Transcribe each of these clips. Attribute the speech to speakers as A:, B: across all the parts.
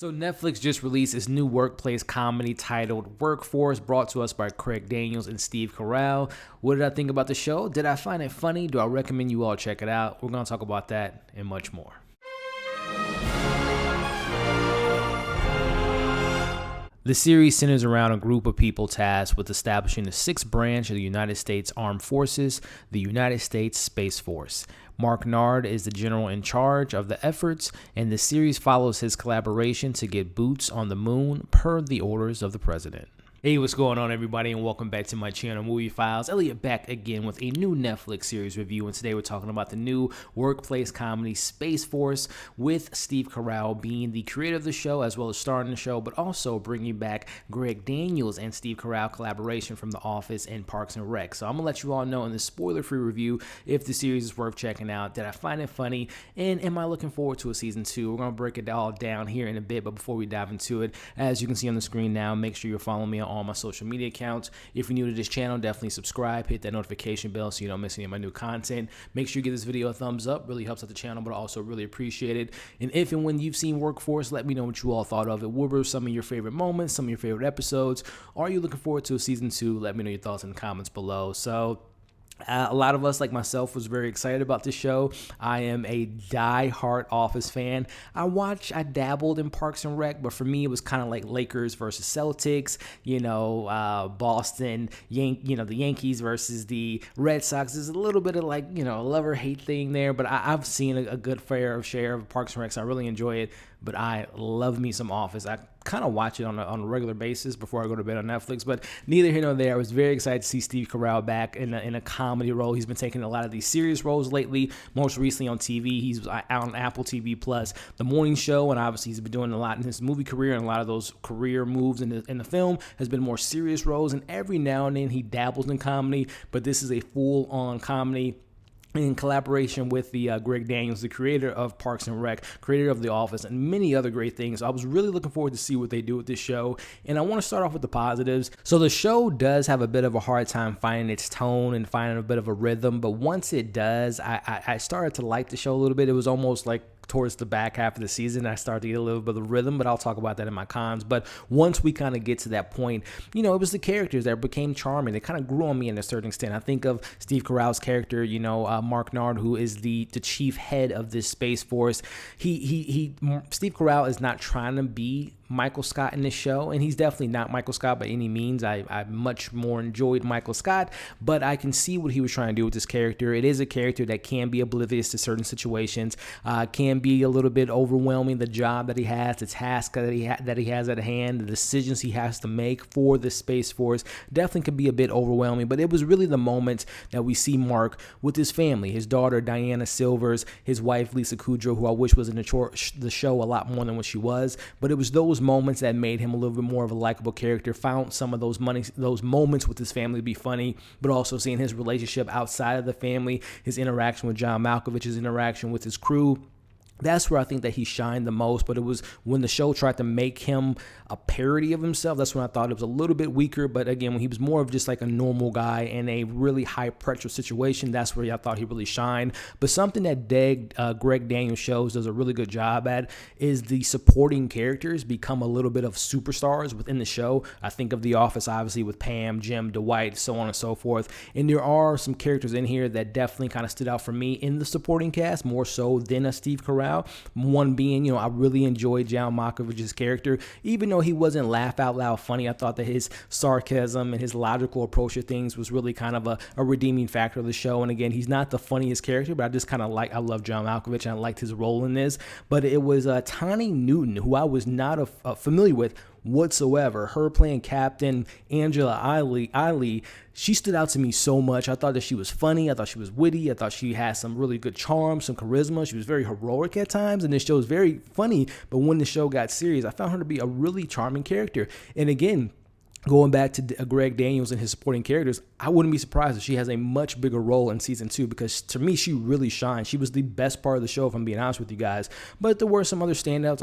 A: So Netflix just released its new workplace comedy titled Workforce, brought to us by Craig Daniels and Steve Carell. What did I think about the show? Did I find it funny? Do I recommend you all check it out? We're going to talk about that and much more. The series centers around a group of people tasked with establishing the sixth branch of the United States Armed Forces, the United States Space Force. Mark Naird is the general in charge of the efforts, and the series follows his collaboration to get boots on the moon per the orders of the president. Hey, what's going on, everybody, and welcome back to my channel, Movie Files. Elliot back again with a new Netflix series review, and today we're talking about the new workplace comedy Space Force, with Steve Carell being the creator of the show as well as starring the show, but also bringing back Greg Daniels and Steve Carell collaboration from The Office and Parks and Rec. So I'm gonna let you all know in this spoiler-free review if the series is worth checking out. Did I find it funny? And am I looking forward to a season 2? We're gonna break it all down here in a bit, but before we dive into it, as you can see on the screen now, make sure you're following me on all my social media accounts. If you're new to this channel, definitely subscribe, hit that notification bell so you don't miss any of my new content. Make sure you give this video a thumbs up, really helps out the channel, but also really appreciate it. And if and when you've seen Workforce, let me know what you all thought of it. What were some of your favorite moments, some of your favorite episodes? Are you looking forward to a season 2? Let me know your thoughts in the comments below. So a lot of us, like myself, was very excited about this show. I am a die-hard Office fan. I dabbled in Parks and Rec, but for me, it was kind of like Lakers versus Celtics, Boston, the Yankees versus the Red Sox. There's a little bit of a love-or-hate thing there, but I've seen a good fair share of Parks and Rec, so I really enjoy it, but I love me some Office. I kind of watch it on a regular basis before I go to bed on Netflix, but neither here nor there. I was very excited to see Steve Carell back in a comedy role. He's been taking a lot of these serious roles lately, most recently on TV. He's out on Apple TV Plus, The Morning Show, and obviously he's been doing a lot in his movie career, and a lot of those career moves in the film has been more serious roles, and every now and then he dabbles in comedy, but this is a full-on comedy in collaboration with the Greg Daniels, the creator of Parks and Rec, creator of The Office, and many other great things. So I was really looking forward to see what they do with this show, and I want to start off with the positives. So the show does have a bit of a hard time finding its tone and finding a bit of a rhythm, but once it does, I started to like the show a little bit. It was almost like towards the back half of the season, I started to get a little bit of rhythm, but I'll talk about that in my cons. But once we kind of get to that point, it was the characters that became charming. They kind of grew on me in a certain extent. I think of Steve Carell's character, Mark Naird, who is the chief head of this Space Force. Steve Carell is not trying to be Michael Scott in this show, and he's definitely not Michael Scott by any means. I much more enjoyed Michael Scott, but I can see what he was trying to do with this character. It is a character that can be oblivious to certain situations, can be a little bit overwhelming, the job that he has, the task that he has at hand, the decisions he has to make for the Space Force definitely can be a bit overwhelming, but it was really the moments that we see Mark with his family, his daughter Diana Silvers, his wife Lisa Kudrow, who I wish was in the show a lot more than what she was, but it was those moments that made him a little bit more of a likable character. Found some of those moments with his family to be funny, but also seeing his relationship outside of the family, his interaction with John Malkovich, his interaction with his crew. That's where I think that he shined the most, but it was when the show tried to make him a parody of himself. That's when I thought it was a little bit weaker, but again, when he was more of just like a normal guy in a really high-pressure situation, that's where I thought he really shined. But something that Greg Daniels shows does a really good job at is the supporting characters become a little bit of superstars within the show. I think of The Office, obviously, with Pam, Jim, Dwight, so on and so forth, and there are some characters in here that definitely kind of stood out for me in the supporting cast, more so than a Steve Carell. One being, I really enjoyed John Malkovich's character. Even though he wasn't laugh out loud funny, I thought that his sarcasm and his logical approach to things was really kind of a redeeming factor of the show. And again, he's not the funniest character, but I just kind of I love John Malkovich, and I liked his role in this. But it was Tawny Newton, who I was not familiar with whatsoever. Her playing Captain Angela Iley, she stood out to me so much. I thought that she was funny. I thought she was witty. I thought she had some really good charm, some charisma. She was very heroic at times, and this show was very funny. But when the show got serious, I found her to be a really charming character. And again, going back to Greg Daniels and his supporting characters, I wouldn't be surprised if she has a much bigger role in season 2, because to me, she really shined. She was the best part of the show, if I'm being honest with you guys. But there were some other standouts.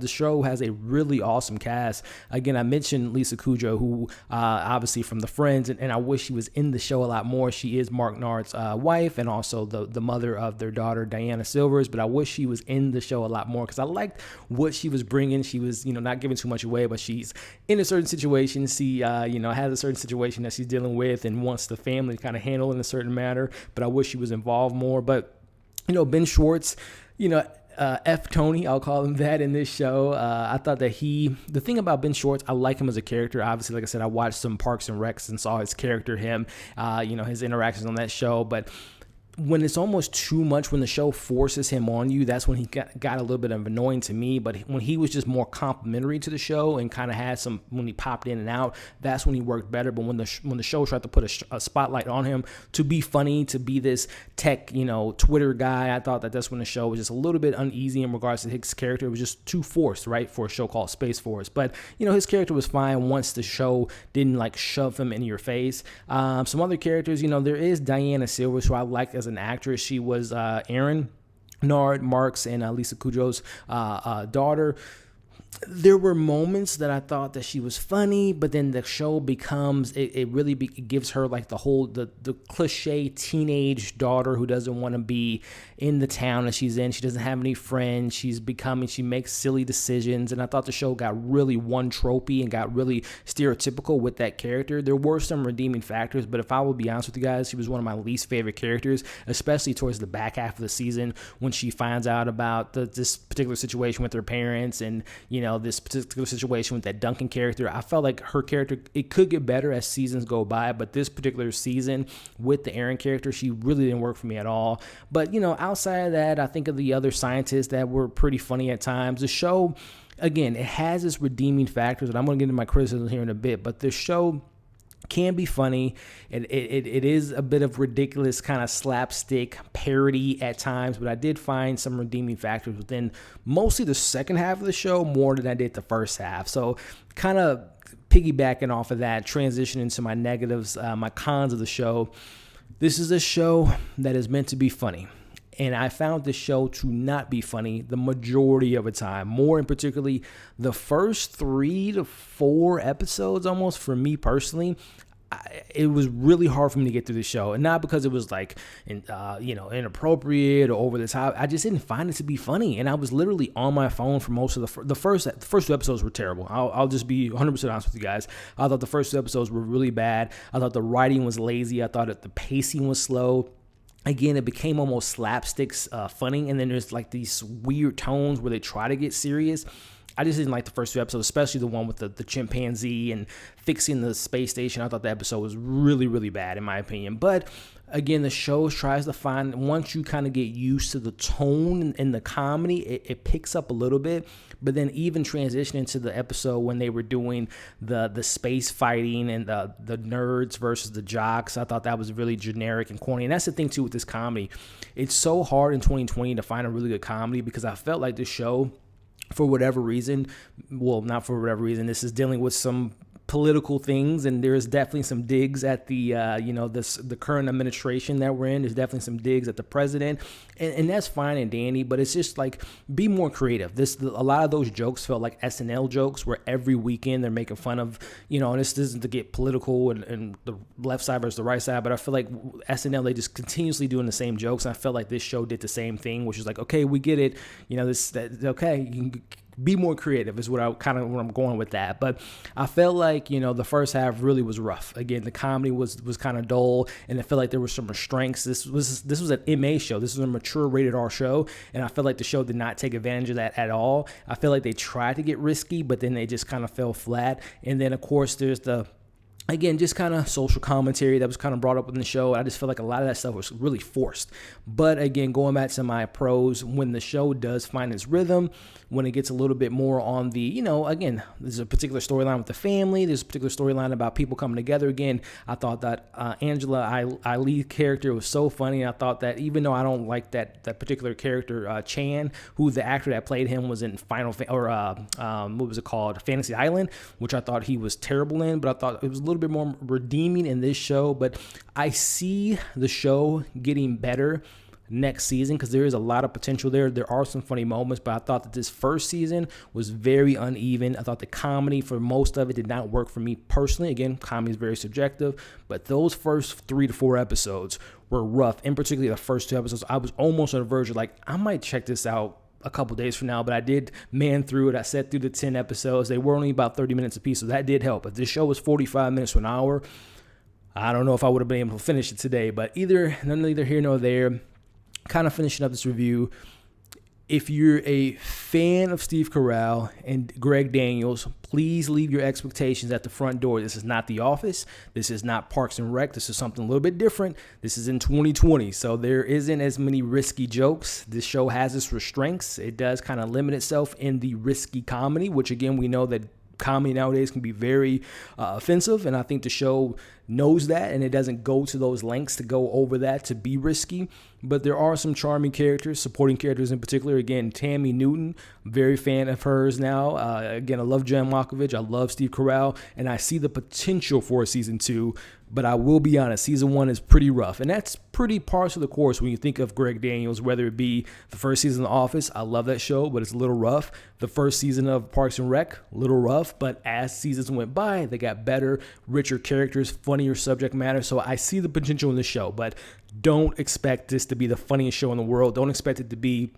A: The show has a really awesome cast. Again, I mentioned Lisa Kudrow, who obviously from the Friends, and I wish she was in the show a lot more. She is Mark Nard's wife and also the mother of their daughter, Diana Silvers. But I wish she was in the show a lot more, because I liked what she was bringing. She was, not giving too much away, but she's in a certain situation. She, has a certain situation that she's dealing with and wants the family to kind of handle in a certain manner, but I wish she was involved more. But, Ben Schwartz, F. Tony, I'll call him that in this show. I thought that the thing about Ben Schwartz, I like him as a character. Obviously, like I said, I watched some Parks and Recs and saw his character, his interactions on that show, but when it's almost too much, when the show forces him on you, that's when he got a little bit of annoying to me. But when he was just more complimentary to the show and kind of had some, when he popped in and out, that's when he worked better. But when the show tried to put a spotlight on him to be funny, to be this tech, Twitter guy, I thought that's when the show was just a little bit uneasy in regards to his character. It was just too forced, right, for a show called Space Force. But, his character was fine once the show didn't shove him in your face. Some other characters, there is Diana Silvers, who I like as an actress. She was Aaron Naird, Mark's and Lisa Kudrow's daughter. There were moments that I thought that she was funny, but then the show becomes, it really gives her the cliche teenage daughter who doesn't want to be in the town that she's in. She doesn't have any friends. She makes silly decisions. And I thought the show got really one tropey and got really stereotypical with that character. There were some redeeming factors, but if I will be honest with you guys, she was one of my least favorite characters, especially towards the back half of the season when she finds out about this particular situation with her parents and, this particular situation with that Duncan character. I felt like her character, it could get better as seasons go by, but this particular season with the Aaron character, she really didn't work for me at all. But, outside of that, I think of the other scientists that were pretty funny at times. The show, again, it has its redeeming factors, and I'm going to get into my criticism here in a bit, but the show can be funny. It is a bit of ridiculous kind of slapstick parody at times, but I did find some redeeming factors within mostly the second half of the show more than I did the first half. So kind of piggybacking off of that, transitioning to my negatives, my cons of the show. This is a show that is meant to be funny. And I found the show to not be funny the majority of the time. More in particularly the first 3 to 4 episodes almost for me personally. It was really hard for me to get through the show. And not because it was inappropriate or over the top. I just didn't find it to be funny. And I was literally on my phone for most of the first 2 episodes were terrible. I'll just be 100% honest with you guys. I thought the first 2 episodes were really bad. I thought the writing was lazy. I thought that the pacing was slow. Again, it became almost slapsticks funny, and then there's these weird tones where they try to get serious. I just didn't like the first 2 episodes, especially the one with the chimpanzee and fixing the space station. I thought that episode was really, really bad in my opinion. But again, the show tries to find, once you kind of get used to the tone and the comedy, it picks up a little bit. But then even transitioning to the episode when they were doing the space fighting and the nerds versus the jocks, I thought that was really generic and corny. And that's the thing too with this comedy. It's so hard in 2020 to find a really good comedy, because I felt like this show, for whatever reason, well, not for whatever reason, this is dealing with some political things, and there's definitely some digs at the the current administration that we're in. There's definitely some digs at the president, and that's fine and dandy, but it's just be more creative. A lot of those jokes felt like SNL jokes, where every weekend they're making fun of, and this isn't to get political and the left side versus the right side, but I feel like SNL, they just continuously doing the same jokes, and I felt like this show did the same thing, which is okay, we get it, okay, you can be more creative is where I'm going with that. But I felt like, the first half really was rough. Again, the comedy was kind of dull, and I felt like there were some restraints. This was an MA show. This was a mature rated R show, and I felt like the show did not take advantage of that at all. I feel like they tried to get risky, but then they just kind of fell flat. And then, of course, there's again, just kind of social commentary that was kind of brought up in the show. I just feel like a lot of that stuff was really forced. But again, going back to my pros, when the show does find its rhythm, when it gets a little bit more on the, again, there's a particular storyline with the family. There's a particular storyline about people coming together. Again, I thought that Angela Lee's character was so funny. I thought that even though I don't like that particular character, Chan, who the actor that played him was in what was it called? Fantasy Island, which I thought he was terrible in, but I thought it was a little little bit more redeeming in this show, but I see the show getting better next season because there is a lot of potential there. There are some funny moments, but I thought that this first season was very uneven. I thought the comedy for most of it did not work for me personally. Again, comedy is very subjective, but those first 3 to 4 episodes were rough. In particular, the first 2 episodes, I was almost on the verge of like, I might check this out a couple days from now, but I did man through it. I sat through the 10 episodes. They were only about 30 minutes apiece, so that did help. If this show was 45 minutes to an hour, I don't know if I would have been able to finish it today, but neither here nor there. Kind of finishing up this review, if you're a fan of Steve Carell and Greg Daniels, please leave your expectations at the front door. This is not The Office. This is not Parks and Rec. This is something a little bit different. This is in 2020, so there isn't as many risky jokes. This show has its restraints. It does kind of limit itself in the risky comedy, which again, we know that comedy nowadays can be very offensive, and I think the show knows that, and it doesn't go to those lengths to go over that to be risky. But there are some charming characters, supporting characters in particular. Again, Tammy Newton, very fan of hers now. Again, I love Jen Malkovich. I love Steve Carell, and I see the potential for season 2. But I will be honest, season 1 is pretty rough, and that's pretty par for the course when you think of Greg Daniels, whether it be the first season of The Office. I love that show, but it's a little rough. The first season of Parks and Rec, a little rough, but as seasons went by, they got better, richer characters, funnier subject matter. So I see the potential in the show, but don't expect this to be the funniest show in the world. Don't expect it to be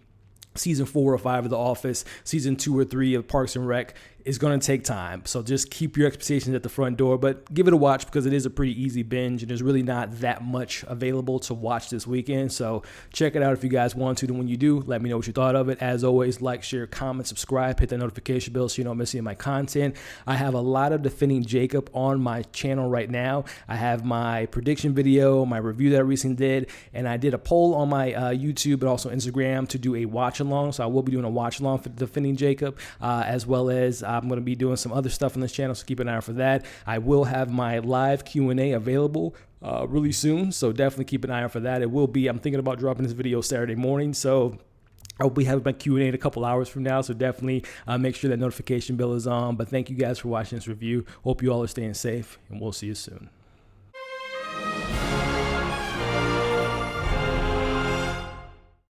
A: season 4 or 5 of The Office, season 2 or 3 of Parks and Rec. Is going to take time. So just keep your expectations at the front door, but give it a watch because it is a pretty easy binge and there's really not that much available to watch this weekend. So check it out if you guys want to. And when you do, let me know what you thought of it. As always, like, share, comment, subscribe, hit that notification bell so you don't miss any of my content. I have a lot of Defending Jacob on my channel right now. I have my prediction video, my review that I recently did, and I did a poll on my YouTube but also Instagram to do a watch along. So I will be doing a watch along for Defending Jacob, as well as I'm going to be doing some other stuff on this channel, so keep an eye out for that. I will have my live Q&A available really soon, so definitely keep an eye out for that. It will be, I'm thinking about dropping this video Saturday morning, so I'll be having my Q&A in a couple hours from now, so definitely make sure that notification bell is on. But thank you guys for watching this review. Hope you all are staying safe, and we'll see you soon.